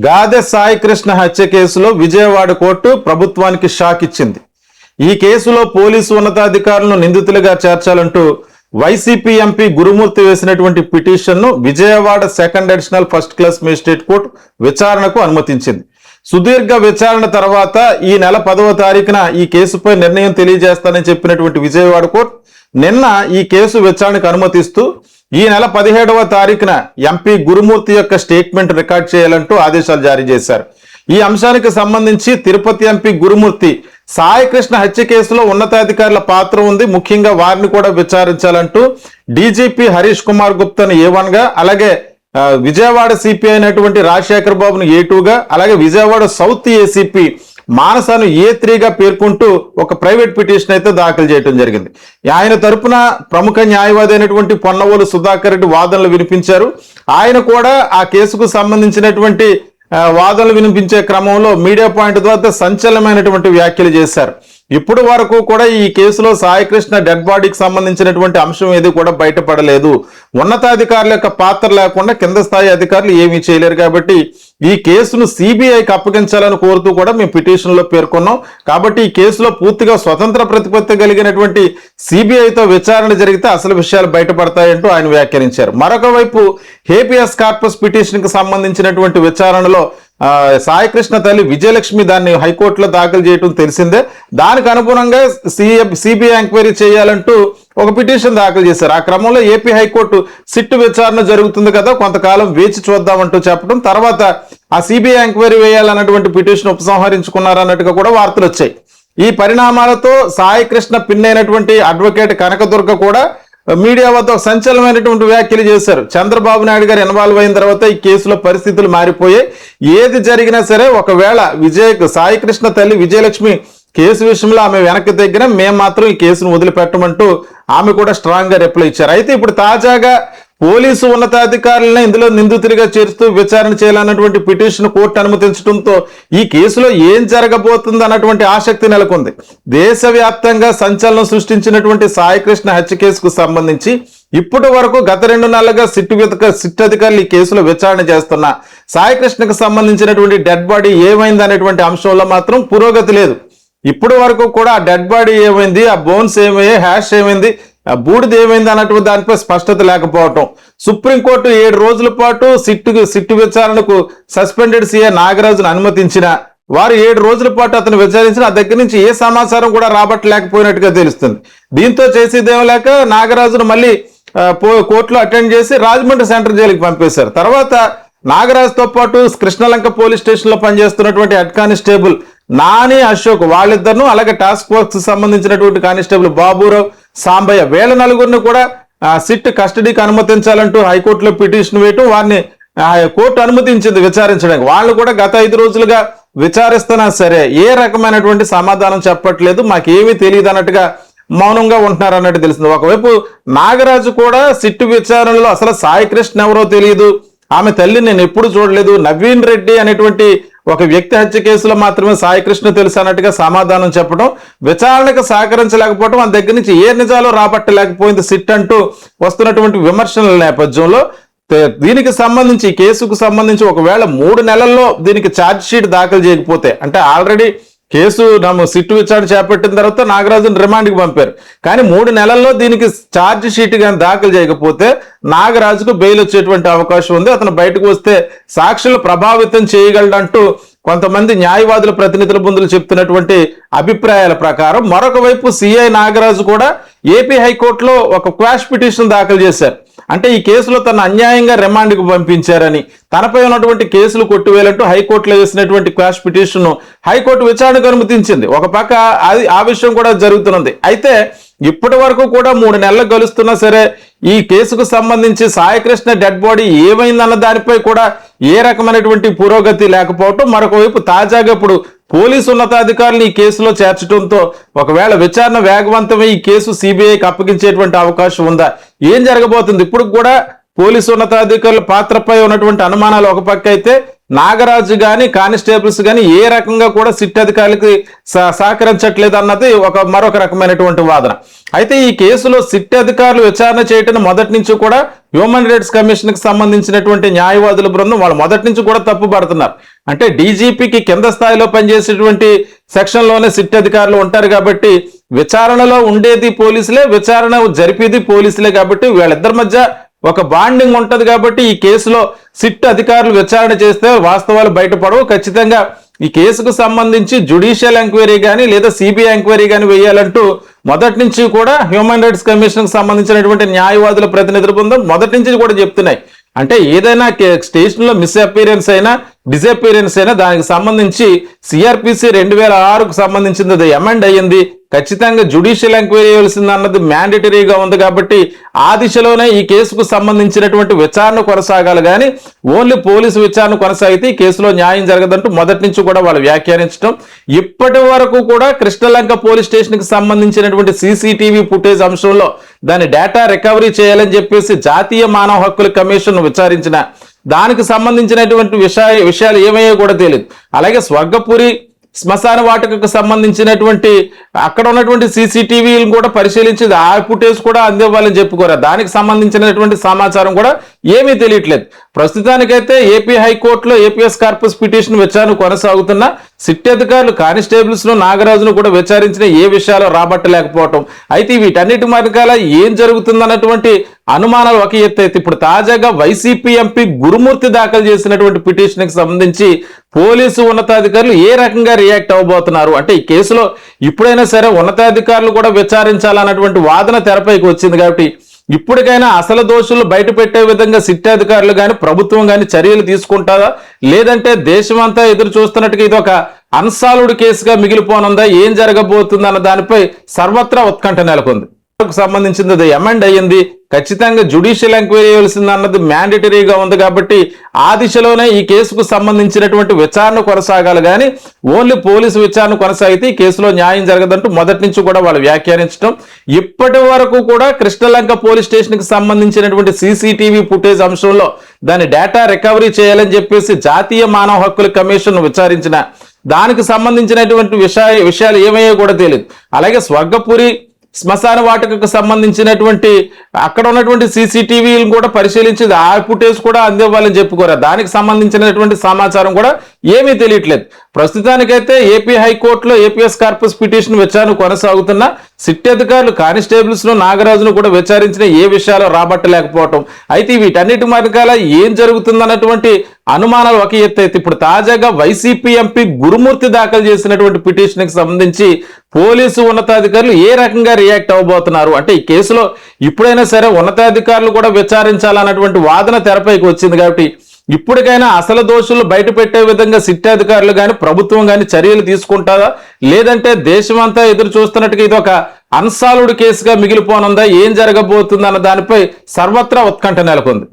గాదె సాయికృష్ణ హత్య కేసులో విజయవాడ కోర్టు ప్రభుత్వానికి షాక్ ఇచ్చింది. ఈ కేసులో పోలీసు ఉన్నతాధికారులను నిందితులుగా చేర్చాలంటూ వైసీపీ ఎంపీ గురుమూర్తి వేసినటువంటి పిటిషన్ను Vijayawada second additional first class magistrate court విచారణకు అనుమతించింది. సుదీర్ఘ విచారణ తర్వాత ఈ నెల 10వ తారీఖున ఈ కేసుపై నిర్ణయం తెలియజేస్తానని చెప్పినటువంటి విజయవాడ కోర్టు నిన్న ఈ కేసు విచారణకు అనుమతిస్తూ ఈ నెల 17వ తారీఖున ఎంపీ గురుమూర్తి యొక్క స్టేట్మెంట్ రికార్డ్ చేయాలంటూ ఆదేశాలు జారీ చేశారు. ఈ అంశానికి సంబంధించి తిరుపతి ఎంపీ గురుమూర్తి సాయికృష్ణ హత్య కేసులో ఉన్నతాధికారుల పాత్ర ఉంది, ముఖ్యంగా వారిని కూడా విచారించాలంటూ డీజీపీ హరీష్ కుమార్ గుప్తాను A1 గా, అలాగే విజయవాడ సిపి అయినటువంటి రాజశేఖర్ బాబును A2 గా, అలాగే విజయవాడ సౌత్ ఏసీపీ మానసాను A3 గా పేర్కొంటూ ఒక ప్రైవేట్ పిటిషన్ అయితే దాఖలు చేయడం జరిగింది. ఆయన తరపున ప్రముఖ న్యాయవాది అయినటువంటి పొన్నవోలు సుధాకర్ రెడ్డి వాదనలు వినిపించారు. ఆయన కూడా ఆ కేసుకు సంబంధించినటువంటి వాదనలు వినిపించే క్రమంలో మీడియా పాయింట్ ద్వారా సంచలనమైనటువంటి వ్యాఖ్యలు చేశారు. ఇప్పుడు వరకు కూడా ఈ కేసులో సాయికృష్ణ డెడ్ బాడీకి సంబంధించినటువంటి అంశం ఏది కూడా బయటపడలేదు. ఉన్నతాధికారుల యొక్క పాత్ర లేకుండా కింద స్థాయి అధికారులు ఏమీ చేయలేరు కాబట్టి ఈ కేసును సిబిఐకి అప్పగించాలని కోరుతూ కూడా మేము పిటిషన్లో పేర్కొన్నాం. కాబట్టి ఈ కేసులో పూర్తిగా స్వతంత్ర ప్రతిపత్తి కలిగినటువంటి సిబిఐతో విచారణ జరిగితే అసలు విషయాలు బయటపడతాయంటూ ఆయన వ్యాఖ్యానించారు. మరొక వైపు హేబియస్ కార్పస్ పిటిషన్కి సంబంధించినటువంటి విచారణలో సాయికృష్ణ తల్లి విజయలక్ష్మి దాన్ని హైకోర్టులో దాఖలు చేయడం తెలిసిందే. దానికి అనుగుణంగా సిబిఐ ఎంక్వైరీ చేయాలంటూ ఒక పిటిషన్ దాఖలు చేశారు. ఆ క్రమంలో ఏపీ హైకోర్టు సిట్టు విచారణ జరుగుతుంది కదా, కొంతకాలం వేచి చూద్దామంటూ చెప్పడం, తర్వాత ఆ సిబిఐ ఎంక్వైరీ వేయాలన్నటువంటి పిటిషన్ ఉపసంహరించుకున్నారన్నట్టుగా కూడా వార్తలు వచ్చాయి. ఈ పరిణామాలతో సాయికృష్ణ పిన్ అయినటువంటి అడ్వకేట్ కనకదుర్గ కూడా మీడియా వద్ద సంచలనమైనటువంటి వ్యాఖ్యలు చేశారు. చంద్రబాబు నాయుడు గారు ఇన్వాల్వ్ అయిన తర్వాత ఈ కేసులో పరిస్థితులు మారిపోయాయి. ఏది జరిగినా సరే ఒకవేళ సాయికృష్ణ తల్లి విజయలక్ష్మి కేసు విషయంలో ఆమె వెనక్కి తగ్గిన మేము మాత్రం ఈ కేసును వదిలిపెట్టమంటూ ఆమె కూడా స్ట్రాంగ్ గా రిప్లై ఇచ్చారు. అయితే ఇప్పుడు తాజాగా పోలీసు ఉన్నతాధికారులను ఇందులో నిందితులుగా చేరుస్తూ విచారణ చేయాలన్నటువంటి పిటిషన్ కోర్టు అనుమతించడంతో ఈ కేసులో ఏం జరగబోతుంది అన్నటువంటి ఆసక్తి నెలకొంది. దేశవ్యాప్తంగా సంచలనం సృష్టించినటువంటి సాయికృష్ణ హత్య కేసుకు సంబంధించి ఇప్పటి వరకు గత 2 నెలలుగా సిట్ అధికారులు ఈ కేసులో విచారణ చేస్తున్న సాయికృష్ణకు సంబంధించినటువంటి డెడ్ బాడీ ఏమైంది అనేటువంటి అంశంలో మాత్రం పురోగతి లేదు. ఇప్పటి వరకు కూడా ఆ డెడ్ బాడీ ఏమైంది, ఆ బోన్స్ ఏమయ్యాయి, హ్యాష్ ఏమైంది, బూడిద ఏమైంది అన్నటువంటి దానిపై స్పష్టత లేకపోవటం, సుప్రీంకోర్టు 7 రోజుల పాటు సిట్టు విచారణకు సస్పెండెడ్ సీఏ నాగరాజును అనుమతించిన వారు 7 రోజుల పాటు అతను విచారించిన ఆ దగ్గర నుంచి ఏ సమాచారం కూడా రాబట్టలేకపోయినట్టుగా తెలుస్తుంది. దీంతో చేసేదేం లేక నాగరాజును మళ్ళీ కోర్టులో అటెండ్ చేసి రాజమండ్రి సెంట్రల్ జైలుకి పంపేశారు. తర్వాత నాగరాజుతో పాటు కృష్ణలంక పోలీస్ స్టేషన్ లో పనిచేస్తున్నటువంటి హెడ్ కానిస్టేబుల్ నాని అశోక్ వాళ్ళిద్దరును, అలాగే టాస్క్ ఫోర్స్ సంబంధించినటువంటి కానిస్టేబుల్ బాబురావు, సాంబయ్య వీళ్ళ నలుగురిని కూడా సిట్ కస్టడీకి అనుమతించాలంటూ హైకోర్టులో పిటిషన్ వేయటం, వారిని కోర్టు అనుమతించింది విచారించడానికి. వాళ్ళు కూడా గత 5 రోజులుగా విచారిస్తున్నా సరే ఏ రకమైనటువంటి సమాధానం చెప్పట్లేదు, మాకేమీ తెలియదు అన్నట్టుగా మౌనంగా ఉంటున్నారు అన్నట్టు తెలిసింది. ఒకవైపు నాగరాజు కూడా సిట్టు విచారణలో అసలు సాయికృష్ణ ఎవరో తెలియదు, ఆమె తల్లిని నేను ఎప్పుడు చూడలేదు, నవీన్ రెడ్డి అనేటువంటి ఒక వ్యక్తి హత్య కేసులో మాత్రమే సాయికృష్ణ తెలుసు అన్నట్టుగా సమాధానం చెప్పడం, విచారణకు సహకరించలేకపోవడం, ఆ దగ్గర నుంచి ఏ నిజాలు రాబట్టలేకపోయింది సిట్ అంటూ వస్తున్నటువంటి విమర్శల నేపథ్యంలో దీనికి సంబంధించి ఈ కేసుకు సంబంధించి ఒకవేళ 3 నెలల్లో దీనికి ఛార్జ్ షీట్ దాఖలు చేయకపోతే, అంటే ఆల్రెడీ కేసు సిట్టు విచారణ చేపట్టిన తర్వాత నాగరాజును రిమాండ్కి పంపారు, కానీ 3 నెలల్లో దీనికి ఛార్జ్ షీట్ కానీ దాఖలు చేయకపోతే నాగరాజుకు బెయిల్ వచ్చేటువంటి అవకాశం ఉంది. అతను బయటకు వస్తే సాక్షులు ప్రభావితం చేయగలడంటూ కొంతమంది న్యాయవాదుల ప్రతినిధుల ముందు చెప్తున్నటువంటి అభిప్రాయాల ప్రకారం మరొక వైపు సిఐ నాగరాజు కూడా ఏపీ హైకోర్టులో ఒక క్వాష్ పిటిషన్ దాఖలు చేశారు. అంటే ఈ కేసులో తన అన్యాయంగా రిమాండ్కి పంపించారని, తనపై ఉన్నటువంటి కేసులు కొట్టివేయాలంటూ హైకోర్టులో వేసినటువంటి క్వాష్ పిటిషన్ హైకోర్టు విచారణకు అనుమతించింది. ఒక పక్క ఆ విషయం కూడా జరుగుతున్నది. అయితే ఇప్పటి వరకు కూడా 3 నెలలు గలుస్తున్నా సరే ఈ కేసుకు సంబంధించి సాయికృష్ణ డెడ్ బాడీ ఏమైందన్న దానిపై కూడా ఏ రకమైనటువంటి పురోగతి లేకపోవటం, మరొక వైపు తాజాగా ఇప్పుడు పోలీసు ఉన్నతాధికారులు ఈ కేసులో చేర్చడంతో ఒకవేళ విచారణ వేగవంతమై ఈ కేసు సిబిఐకి అప్పగించేటువంటి అవకాశం ఉందా, ఏం జరగబోతుంది? ఇప్పుడు కూడా పోలీసు ఉన్నతాధికారుల పాత్రపై ఉన్నటువంటి అనుమానాలు ఒక పక్క అయితే నాగరాజు కానీ కానిస్టేబుల్స్ కానీ ఏ రకంగా కూడా సిట్ అధికారులకి సహకరించట్లేదు అన్నది మరొక రకమైనటువంటి వాదన. అయితే ఈ కేసులో సిట్ అధికారులు విచారణ చేయటం మొదటి నుంచి కూడా హ్యూమన్ రైట్స్ కమిషన్ కి సంబంధించినటువంటి న్యాయవాదుల బృందం వాళ్ళు మొదటి నుంచి కూడా తప్పు పడుతున్నారు. అంటే డీజీపీకి కింద స్థాయిలో పనిచేసేటువంటి సెక్షన్లోనే సిట్ అధికారులు ఉంటారు కాబట్టి విచారణలో ఉండేది పోలీసులే, విచారణ జరిపేది పోలీసులే కాబట్టి వీళ్ళిద్దరి మధ్య ఒక బాండింగ్ ఉంటది. కాబట్టి ఈ కేసులో సిట్ అధికారులు విచారణ చేస్తే వాస్తవాలు బయటపడవు. ఖచ్చితంగా ఈ కేసుకు సంబంధించి జ్యుడిషియల్ ఎంక్వైరీ కానీ లేదా సిబిఐ ఎంక్వైరీ కానీ వేయాలంటూ మొదటి నుంచి కూడా హ్యూమన్ రైట్స్ కమిషన్ కి సంబంధించినటువంటి న్యాయవాదుల ప్రతినిధుల బృందం మొదటి నుంచి కూడా చెప్తున్నాయి. అంటే ఏదైనా స్టేషన్ లో మిస్ అపీరెన్స్ అయినా డిసపీరెన్స్ అయినా దానికి సంబంధించి సిఆర్పిసి 2006కు సంబంధించింది అది అమెండ్ అయ్యింది. ఖచ్చితంగా జ్యుడిషియల్ ఎంక్వైరీ చేయాల్సింది అన్నది మ్యాండేటరీగా ఉంది కాబట్టి ఆ దిశలోనే ఈ కేసుకు సంబంధించినటువంటి విచారణ కొనసాగాలి కానీ ఓన్లీ పోలీసు విచారణ కొనసాగితే ఈ కేసులో న్యాయం జరగదంటూ మొదటి నుంచి కూడా వాళ్ళు వ్యాఖ్యానించడం. ఇప్పటి వరకు కూడా కృష్ణలంక పోలీస్ స్టేషన్ కి సంబంధించినటువంటి సీసీటీవీ ఫుటేజ్ అంశంలో దాని డేటా రికవరీ చేయాలని చెప్పేసి జాతీయ మానవ హక్కుల కమిషన్ విచారించిన దానికి సంబంధించినటువంటి విషయాలు ఏమయ్యో కూడా తెలియదు. అలాగే స్వర్గపురి శ్మశాన వాటికకు సంబంధించినటువంటి అక్కడ ఉన్నటువంటి సీసీటీవీలు కూడా పరిశీలించి ఆ ఫుటేజ్ కూడా అందివ్వాలని చెప్పుకోరా దానికి సంబంధించినటువంటి సమాచారం కూడా ఏమీ తెలియట్లేదు. ప్రస్తుతానికైతే ఏపీ హైకోర్టులో ఏపీఎస్ కార్పస్ పిటిషన్ విచారణ కొనసాగుతున్న సిట్ అధికారులు కానిస్టేబుల్స్ ను నాగరాజును కూడా విచారించిన ఏ విషయాలు రాబట్టలేకపోవటం. అయితే వీటన్నిటి మార్గాల ఏం జరుగుతుందన్నటువంటి అనుమానాలు ఒక ఎత్తు అయితే ఇప్పుడు తాజాగా వైసీపీ ఎంపీ గురుమూర్తి దాఖలు చేసినటువంటి పిటిషన్ కి సంబంధించి పోలీసు ఉన్నతాధికారులు ఏ రకంగా రియాక్ట్ అవ్వబోతున్నారు అంటే ఈ కేసులో ఇప్పుడైనా సరే ఉన్నతాధికారులు కూడా విచారించాలన్నటువంటి వాదన తెరపైకి వచ్చింది. కాబట్టి ఇప్పటికైనా అసలు దోషులు బయట పెట్టే విధంగా సిట్ అధికారులు కానీ ప్రభుత్వం కానీ చర్యలు తీసుకుంటారా లేదంటే దేశమంతా ఎదురు చూస్తున్నట్టుగా ఇది ఒక అన్సాల్వ్డ్ కేసుగా మిగిలిపోనుందా ఏం జరగబోతుంది అన్న దానిపై సర్వత్రా ఉత్కంఠ నెలకొంది. సంబంధించింది అది అమెండ్ అయ్యింది. ఖచ్చితంగా జ్యుడిషియల్ ఎంక్వైరీ చేయాల్సింది అన్నది మ్యాండేటరీగా ఉంది కాబట్టి ఆ దిశలోనే ఈ కేసుకు సంబంధించినటువంటి విచారణ కొనసాగాలి కానీ ఓన్లీ పోలీసు విచారణ కొనసాగితే ఈ కేసులో న్యాయం జరగదంటూ మొదటి నుంచి కూడా వాళ్ళు వ్యాఖ్యానించడం. ఇప్పటి వరకు కూడా కృష్ణలంక పోలీస్ స్టేషన్ కి సంబంధించినటువంటి సీసీటీవీ ఫుటేజ్ అంశంలో దాని డేటా రికవరీ చేయాలని చెప్పేసి జాతీయ మానవ హక్కుల కమిషన్ విచారించిన దానికి సంబంధించినటువంటి విషయాలు ఏమయ్యో కూడా తెలియదు. అలాగే స్వర్గపురి శ్మశాన వాటికకు సంబంధించినటువంటి అక్కడ ఉన్నటువంటి సీసీటీవీలు కూడా పరిశీలించి ఆ ఫుటేజ్ కూడా అందివ్వాలని చెప్పుకోరా దానికి సంబంధించినటువంటి సమాచారం కూడా ఏమీ తెలియట్లేదు. ప్రస్తుతానికైతే ఏపీ హైకోర్టులో ఏపీఎస్ కార్పస్ పిటిషన్ విచారణ కొనసాగుతున్న సిట్ అధికారులు కానిస్టేబుల్స్ ను నాగరాజును కూడా విచారించిన ఏ విషయాలు రాబట్టలేకపోవటం. అయితే వీటన్నిటి మార్గాల ఏం జరుగుతుందన్నటువంటి అనుమానాలు ఒక ఎత్తు అయితే ఇప్పుడు తాజాగా వైసీపీ ఎంపీ గురుమూర్తి దాఖలు చేసినటువంటి పిటిషన్ కి సంబంధించి పోలీసు ఉన్నతాధికారులు ఏ రకంగా రియాక్ట్ అవ్వబోతున్నారు అంటే ఈ కేసులో ఇప్పుడైనా సరే ఉన్నతాధికారులు కూడా విచారించాలన్నటువంటి వాదన తెరపైకి వచ్చింది. కాబట్టి ఇప్పటికైనా అసలు దోషులు బయట పెట్టే విధంగా సిట్ అధికారులు కానీ ప్రభుత్వం కానీ చర్యలు తీసుకుంటారా లేదంటే దేశమంతా ఎదురు చూస్తున్నట్టుగా ఇది ఒక అన్సాల్వ్డ్ కేసుగా మిగిలిపోనుందా ఏం జరగబోతుంది అన్న దానిపై సర్వత్రా ఉత్కంఠ నెలకొంది.